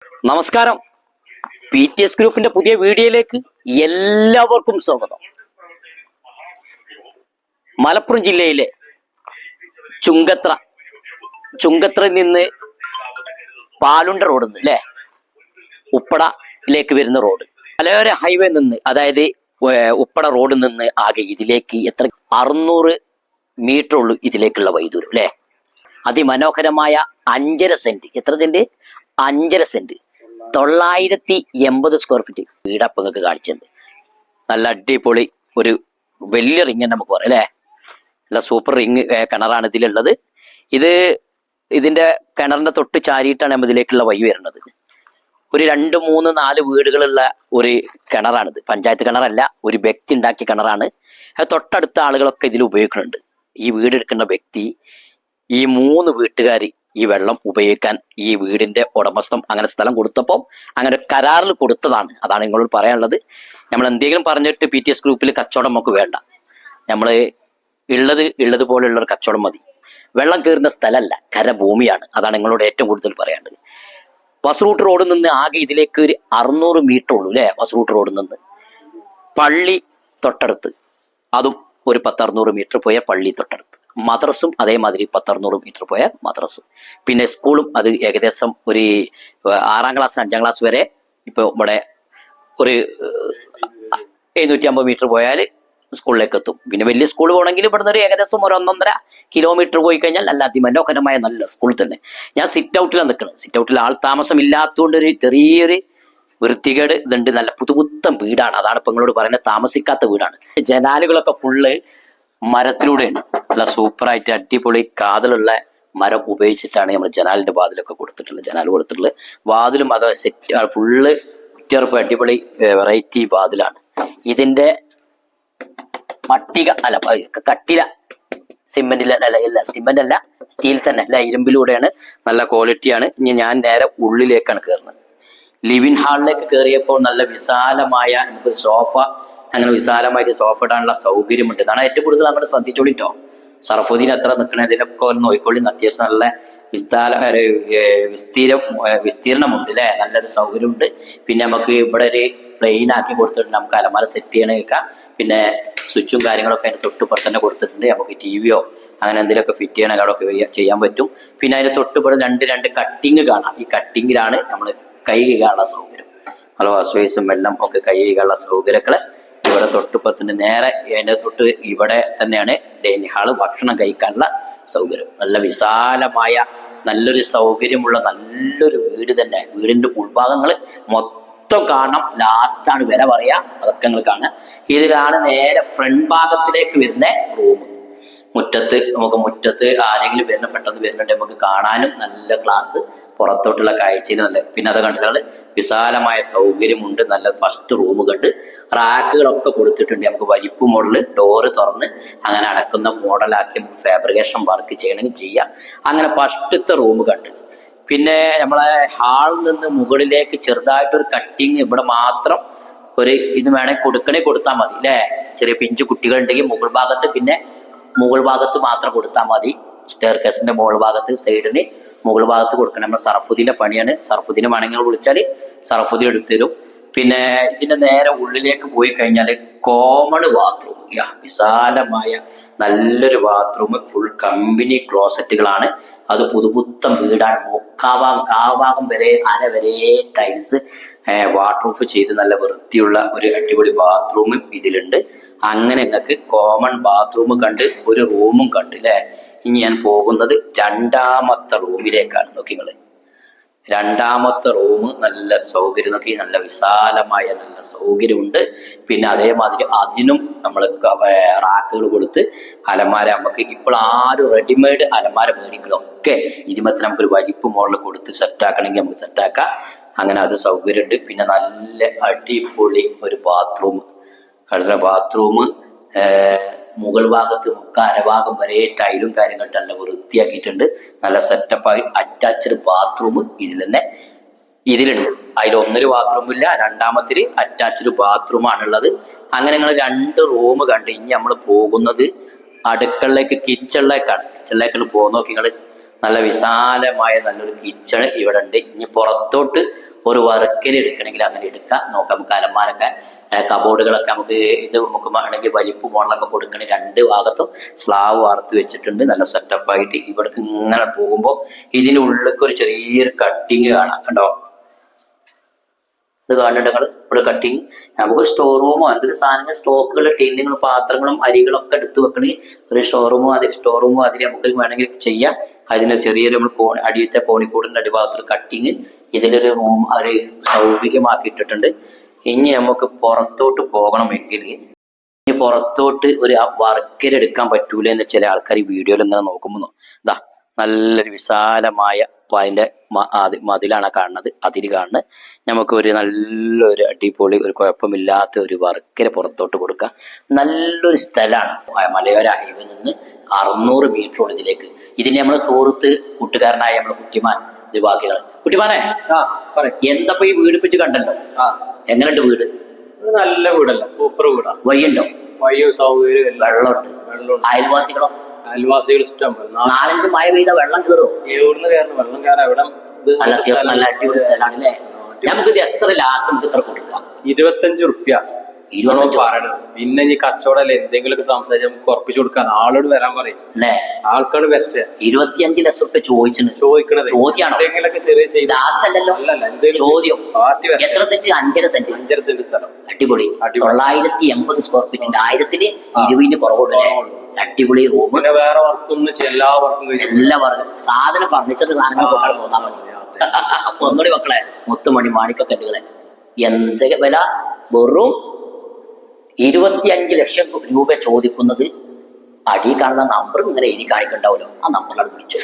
നമസ്കാരം. PTS ഗ്രൂപ്പിന്റെ പുതിയ വീഡിയോയിലേക്ക് എല്ലാവർക്കും സ്വാഗതം. മലപ്പുറം ജില്ലയിലെ ചുങ്കത്രയിൽ നിന്ന് പാലുണ്ട റോഡ് അല്ലേ, ഉപ്പടയിലേക്ക് വരുന്ന റോഡ്, മലയോര ഹൈവേ നിന്ന്, അതായത് ഉപ്പട റോഡിൽ നിന്ന് ആകെ ഇതിലേക്ക് എത്ര 600 മീറ്റർ ഉള്ളൂ ഇതിലേക്കുള്ള വൈദൂരം അല്ലേ. അതിമനോഹരമായ 5.5 സെന്റ്, എത്ര സെന്റ്? 5.5 സെന്റ്, 980 സ്ക്വയർ ഫീറ്റ് വീടപ്പം നിങ്ങൾക്ക് കാണിച്ചത്. നല്ല അടിപൊളി ഒരു വലിയ റിങ് നമുക്ക് പറയാം അല്ലേ. നല്ല സൂപ്പർ റിങ് കിണറാണ് ഇതിലുള്ളത്. ഇതിന്റെ കിണറിന്റെ തൊട്ട് ചാരിയിട്ടാണ് നമ്മൾ ഇതിലേക്കുള്ള വഴി വരുന്നത്. ഒരു 2, 3, 4 വീടുകളുള്ള ഒരു കിണറാണിത്. പഞ്ചായത്ത് കിണറല്ല, ഒരു വ്യക്തി ഉണ്ടാക്കിയ കിണറാണ്. അത് തൊട്ടടുത്ത ആളുകളൊക്കെ ഇതിൽ ഉപയോഗിക്കുന്നുണ്ട്. ഈ വീടെടുക്കുന്ന വ്യക്തി, ഈ 3 വീട്ടുകാർ ഈ വെള്ളം ഉപയോഗിക്കാൻ ഈ വീടിന്റെ ഉടമസ്ഥം അങ്ങനെ സ്ഥലം കൊടുത്തപ്പോൾ അങ്ങനെ കരാറിൽ കൊടുത്തതാണ്. അതാണ് നിങ്ങളോട് പറയാനുള്ളത്. നമ്മൾ എന്തെങ്കിലും പറഞ്ഞിട്ട് PTS ഗ്രൂപ്പിൽ കച്ചവടം നമുക്ക് വേണ്ട. നമ്മൾ ഉള്ളത് പോലെയുള്ള ഒരു കച്ചവടം മതി. വെള്ളം കയറുന്ന സ്ഥലമല്ല, കരഭൂമിയാണ്. അതാണ് നിങ്ങളോട് ഏറ്റവും കൂടുതൽ പറയാനുള്ളത്. ബസ് റൂട്ട് റോഡിൽ നിന്ന് ആകെ ഇതിലേക്ക് ഒരു 600 മീറ്റർ ഉള്ളൂ അല്ലേ. ബസ് റൂട്ട് റോഡിൽ നിന്ന് പള്ളി തൊട്ടടുത്ത്, അതും ഒരു 10-600 മീറ്റർ പോയ പള്ളി തൊട്ടടുത്ത്. മദ്രസും അതേമാതിരി 10-600 മീറ്റർ പോയ മദ്രസ്. പിന്നെ സ്കൂളും അത് ഏകദേശം ഒരു 6ാം ക്ലാസ് 5ാം ക്ലാസ് വരെ. ഇപ്പോൾ ഇവിടെ ഒരു 750 മീറ്റർ പോയാൽ സ്കൂളിലേക്ക് എത്തും. പിന്നെ വലിയ സ്കൂൾ പോകണമെങ്കിൽ ഇവിടുന്ന് ഒരു ഏകദേശം ഒരു 1.5 കിലോമീറ്റർ പോയി കഴിഞ്ഞാൽ നല്ല അതിമനോഹരമായ നല്ല സ്കൂൾ തന്നെ. ഞാൻ സിറ്റ് ഔട്ടിലാണ് നിൽക്കുന്നത്. സിറ്റ് ഔട്ടിൽ ആൾ താമസം ഇല്ലാത്തതുകൊണ്ട് ഒരു ചെറിയൊരു വൃത്തികേട് ഇതുണ്ട്. നല്ല പുതുപുത്തൻ വീടാണ്. അതാണ് ഇപ്പൊ നിങ്ങളോട് പറയുന്നത്, താമസിക്കാത്ത വീടാണ്. ജനാലുകളൊക്കെ ഫുള്ള് മരത്തിലൂടെയാണ്. നല്ല സൂപ്പറായിട്ട് അടിപൊളി കാതലുള്ള മരം ഉപയോഗിച്ചിട്ടാണ് നമ്മൾ ജനാലിന്റെ വാതിലൊക്കെ കൊടുത്തിട്ടുള്ളത്. വാതിലും അത് സെറ്റ് ഫുള്ള് കുറ്റിയറപ്പ് അടിപൊളി വെറൈറ്റി വാതിലാണ്. ഇതിന്റെ കട്ടില സിമെന്റ് അല്ല, സ്റ്റീൽ തന്നെ അല്ല, ഇരുമ്പിലൂടെയാണ്. നല്ല ക്വാളിറ്റിയാണ്. ഇനി ഞാൻ നേരെ ഉള്ളിലേക്കാണ് കയറുന്നത്. ലിവിംഗ് ഹാളിലേക്ക് കയറിയപ്പോൾ നല്ല വിശാലമായ നമുക്കൊരു സോഫ, അങ്ങനെ വിശാലമായിട്ട് സോഫ ഇടാനുള്ള സൗകര്യമുണ്ട്. ഇതാണ് ഏറ്റവും കൂടുതൽ നമ്മൾ ശ്രദ്ധിച്ചോളിട്ടോ. സർഫുദ്ദീൻ എത്ര നിൽക്കണതിനൊക്കെ ഒന്ന് നോക്കിക്കോളി. അത്യാവശ്യം നല്ല വിസ്തീർണമുണ്ട് അല്ലേ. നല്ലൊരു സൗകര്യമുണ്ട്. പിന്നെ നമുക്ക് ഇവിടെ ഒരു പ്ലെയിൻ ആക്കി കൊടുത്തിട്ടുണ്ട്. നമുക്ക് അലമാര സെറ്റ് ചെയ്യണ വെക്കാം. പിന്നെ സ്വിച്ചും കാര്യങ്ങളൊക്കെ അതിന് തൊട്ടുപുറത്ത് തന്നെ കൊടുത്തിട്ടുണ്ട്. നമുക്ക് TVയോ അങ്ങനെ എന്തെങ്കിലുമൊക്കെ ഫിറ്റ് ചെയ്യണ അവിടെയൊക്കെ ചെയ്യാൻ പറ്റും. പിന്നെ അതിന് തൊട്ടുപുറം രണ്ട് കട്ടിങ് കാണാം. ഈ കട്ടിങ്ങിലാണ് നമ്മൾ കൈ കഴുകാനുള്ള സൗകര്യം. വാസ്വേസും വെള്ളം ഒക്കെ കൈ കഴുകാനുള്ള സൗകര്യങ്ങള് ഇവിടെ തൊട്ടുപുറത്തിന്റെ നേരെ അതിന്റെ തൊട്ട് ഇവിടെ തന്നെയാണ് ഡൈനിങ് ഹാള്, ഭക്ഷണം കഴിക്കാനുള്ള സൗകര്യം. നല്ല വിശാലമായ നല്ലൊരു സൗകര്യമുള്ള നല്ലൊരു വീട് തന്നെ. വീടിന്റെ ഉൾഭാഗങ്ങൾ മൊത്തം കാണണം. ലാസ്റ്റാണ് വില പറയാ, അതൊക്കെ നിങ്ങൾ കാണുക. ഇതിലാണ് നേരെ ഫ്രണ്ട് ഭാഗത്തിലേക്ക് വരുന്ന റൂം. മുറ്റത്ത് ആരെങ്കിലും പെട്ടെന്ന് വരുന്നുണ്ട് നമുക്ക് കാണാനും നല്ല ക്ലാസ്, പുറത്തോട്ടുള്ള കാഴ്ചയിൽ നല്ല. പിന്നെ അത് കണ്ടിട്ടുള്ള വിശാലമായ സൗകര്യമുണ്ട്. നല്ല ഫസ്റ്റ് റൂം കണ്ട് റാക്കുകളൊക്കെ കൊടുത്തിട്ടുണ്ട്. നമുക്ക് വലിപ്പ് മോഡല് ഡോറ് തുറന്ന് അങ്ങനെ അടക്കുന്ന മോഡലാക്കി നമുക്ക് ഫാബ്രിക്കേഷൻ വർക്ക് ചെയ്യണമെങ്കിൽ ചെയ്യാം. അങ്ങനെ ഫസ്റ്റത്തെ റൂം കണ്ട് പിന്നെ നമ്മളെ ഹാളിൽ നിന്ന് മുകളിലേക്ക് ചെറുതായിട്ടൊരു കട്ടിങ് ഇവിടെ മാത്രം ഒരു ഇത് വേണമെങ്കിൽ കൊടുത്താൽ മതി അല്ലേ. ചെറിയ പിഞ്ചു കുട്ടികളുണ്ടെങ്കിൽ മുകൾ ഭാഗത്ത് മാത്രം കൊടുത്താൽ മതി. സ്റ്റെയർ കേസിന്റെ മുകൾ ഭാഗത്ത് സൈഡിന് മുകൾ ഭാഗത്ത് കൊടുക്കണം. നമ്മൾ സർഫുദ്ദീന്റെ പണിയാണ്. സർഫുദ്ദീനെ വേണമെങ്കിൽ വിളിച്ചാൽ സർഫുദ്ദീൻ എടുത്തരും. പിന്നെ ഇതിന്റെ നേരെ ഉള്ളിലേക്ക് പോയി കഴിഞ്ഞാൽ കോമൺ ബാത്റൂം, വിശാലമായ നല്ലൊരു ബാത്റൂം, ഫുൾ കമ്പനി ക്ലോസറ്റുകളാണ്. അത് പുതുപുത്തൻ വീടാണ്. കാഭാഗം വരെ അര വരെ ടൈൽസ് വാട്ടർ പ്രൂഫ് ചെയ്ത് നല്ല വൃത്തിയുള്ള ഒരു അടിപൊളി ബാത്റൂമും ഇതിലുണ്ട്. അങ്ങനെ നിങ്ങൾക്ക് കോമൺ ബാത്റൂം കണ്ട് ഒരു റൂമും കണ്ട് അല്ലേ. ഇനി ഞാൻ പോകുന്നത് 2ാമത്തെ റൂമിലേക്കാണ്. നോക്കി നിങ്ങള്, 2ാമത്തെ റൂം നല്ല സൗകര്യം. നോക്കി, നല്ല വിശാലമായ നല്ല സൗകര്യമുണ്ട്. പിന്നെ അതേമാതിരി അതിനും നമ്മൾ റാക്കുകൾ കൊടുത്ത് അലമാര, നമുക്ക് ഇപ്പോൾ ആരും റെഡിമെയ്ഡ് അലമാര മേടികളൊക്കെ ഇതിമത്തിൽ നമുക്കൊരു വലിപ്പ് മോഡൽ കൊടുത്ത് സെറ്റാക്കണമെങ്കിൽ നമുക്ക് സെറ്റാക്കാം. അങ്ങനെ അത് സൗകര്യമുണ്ട്. പിന്നെ നല്ല അടിപൊളി ഒരു ബാത്റൂം, മുകൾ ഭാഗത്ത് അരഭാഗം വരെ ടൈലും കാര്യങ്ങളും നല്ല വൃത്തിയാക്കിയിട്ടുണ്ട്. നല്ല സെറ്റപ്പായി അറ്റാച്ച്ഡ് ബാത്റൂം ഇതിലുണ്ട്. അതിലൊന്നൊരു ബാത്റൂം ഇല്ല, 2ാമത്തിൽ അറ്റാച്ച്ഡ് ബാത്റൂമാണുള്ളത്. അങ്ങനെ ഞങ്ങൾ 2 റൂം കണ്ട് ഇനി നമ്മൾ പോകുന്നത് അടുക്കളയിലേക്ക്, കിച്ചണിലേക്കാണ്. പോകുന്ന നോക്കി നിങ്ങൾ, നല്ല വിശാലമായ നല്ലൊരു കിച്ചണ് ഇവിടെ ഉണ്ട്. ഇനി പുറത്തോട്ട് ഒരു വർക്കിന് എടുക്കണമെങ്കിൽ അങ്ങനെ എടുക്കാം. നോക്കാം, നമുക്ക് അലമാരൊക്കെ കബോർഡുകളൊക്കെ നമുക്ക് നമുക്ക് വേണമെങ്കിൽ വലിപ്പ് മോളിലൊക്കെ കൊടുക്കണേ. രണ്ട് ഭാഗത്തും സ്ലാവ് വാർത്ത് വെച്ചിട്ടുണ്ട്, നല്ല സെറ്റപ്പായിട്ട്. ഇവിടേക്ക് ഇങ്ങനെ പോകുമ്പോൾ ഇതിൻ്റെ ഉള്ളിലേക്ക് ഒരു ചെറിയൊരു കട്ടിങ് കാണാം, കണ്ടോ? ഇത് കാണുന്നുണ്ട് നിങ്ങൾ ഇവിടെ കട്ടിങ്. നമുക്ക് സ്റ്റോർ റൂമോ എന്തൊരു സാധനങ്ങൾ സ്റ്റോക്കുകൾ ടിന്നുകളും പാത്രങ്ങളും അരികളൊക്കെ എടുത്ത് വെക്കണേ ഒരു സ്റ്റോർ റൂമോ അതിൽ നമുക്ക് വേണമെങ്കിൽ ചെയ്യാം. അതിന് ചെറിയൊരു നമ്മൾ അടിയത്തെ കോണിക്കൂടിൻ്റെ അടിഭാഗത്തൊരു കട്ടിങ് ഇതിലൊരു ഒരു സൗകര്യമാക്കിയിട്ടിട്ടുണ്ട്. ഇനി നമുക്ക് പുറത്തോട്ട് പോകണമെങ്കിൽ ഇനി പുറത്തോട്ട് ഒരു വർക്കിന് എടുക്കാൻ പറ്റൂല എന്ന് ചില ആൾക്കാർ ഈ വീഡിയോയിൽ ഇങ്ങനെ നോക്കുമ്പോൾ ഇതാ നല്ലൊരു വിശാലമായ അതിൻ്റെ മതിലാണ് കാണുന്നത്. അതിര് കാണുന്നത് നമുക്ക് ഒരു നല്ലൊരു അടിപൊളി ഒരു കുഴപ്പമില്ലാത്ത ഒരു വർക്കിന് പുറത്തോട്ട് കൊടുക്കാം. നല്ലൊരു സ്ഥലമാണ് മലയോര ഹൈവേയിൽ നിന്ന് 600 മീറ്റർ ഇതിലേക്ക്. ഇതിന് നമ്മളെ സുഹൃത്ത് കൂട്ടുകാരനായ നമ്മളെ കുട്ടിമാനെ എന്തപ്പോ ഈ വീട് പിച്ച് കണ്ടല്ലോ, എങ്ങനെയുണ്ട് വീട്? നല്ല വീടല്ല, സൂപ്പർ വീടാ. വയ്യുണ്ടോ? വയ്യും, സൗകര്യം, വെള്ളമുണ്ട്. അയൽവാസികളോ? അയൽവാസികൾ ഇഷ്ടം. 4-5 മഴ പെയ്ത വെള്ളം കയറും. എവിടുന്ന് കയറുന്നു? വെള്ളം കയറാൻ ഇവിടെ നല്ല അത്യാവശ്യം നല്ല അടിപൊളി സ്ഥലമാണ് അല്ലേ? നമുക്ക് ഇത് എത്ര ലാസ്റ്റ് നമുക്ക് എത്ര കൊടുക്കാം? 25 റുപ്യ പറയണത്. പിന്നെ ഈ കച്ചവടല്ലേ എന്തെങ്കിലുമൊക്കെ സംസാരിച്ച് നമുക്ക് ഉറപ്പിച്ചു കൊടുക്കാൻ ആളോട് വരാൻ പറയും. ആൾക്കാട് വരട്ടെ. 25 ലക്ഷം റുപ്യ ചോദിക്കണത് എന്തെങ്കിലുമൊക്കെ ചെറിയ ചോദ്യം. എത്ര സെന്റ്? 5.5 സെന്റ്. 5.5 സെന്റ് സ്ഥലം. അടിപൊളി. 980 സ്ക്വയർ ഫീറ്റിന്റെ 1000-ന് 20 കുറവുണ്ടല്ലേ? അടിപൊളി റൂം. പിന്നെ വേറെ വർക്കൊന്നും എല്ലാ വർക്കും സാധനം ഫർണിച്ചർ സാധനങ്ങൾ പോകാൻ മതി. ഒന്നുകൂടി മക്കളെ, മുത്തുമണി മാണിക്കല്ലുകളെ എന്ത് വില? വെറും 25 ലക്ഷം രൂപ ചോദിക്കുന്നത്. അടി കാണുന്ന നമ്പർ ഇങ്ങനെ എഴുതി കാണിക്കണ്ടാവല്ലോ, ആ നമ്പറിലാണ് വിളിച്ചു.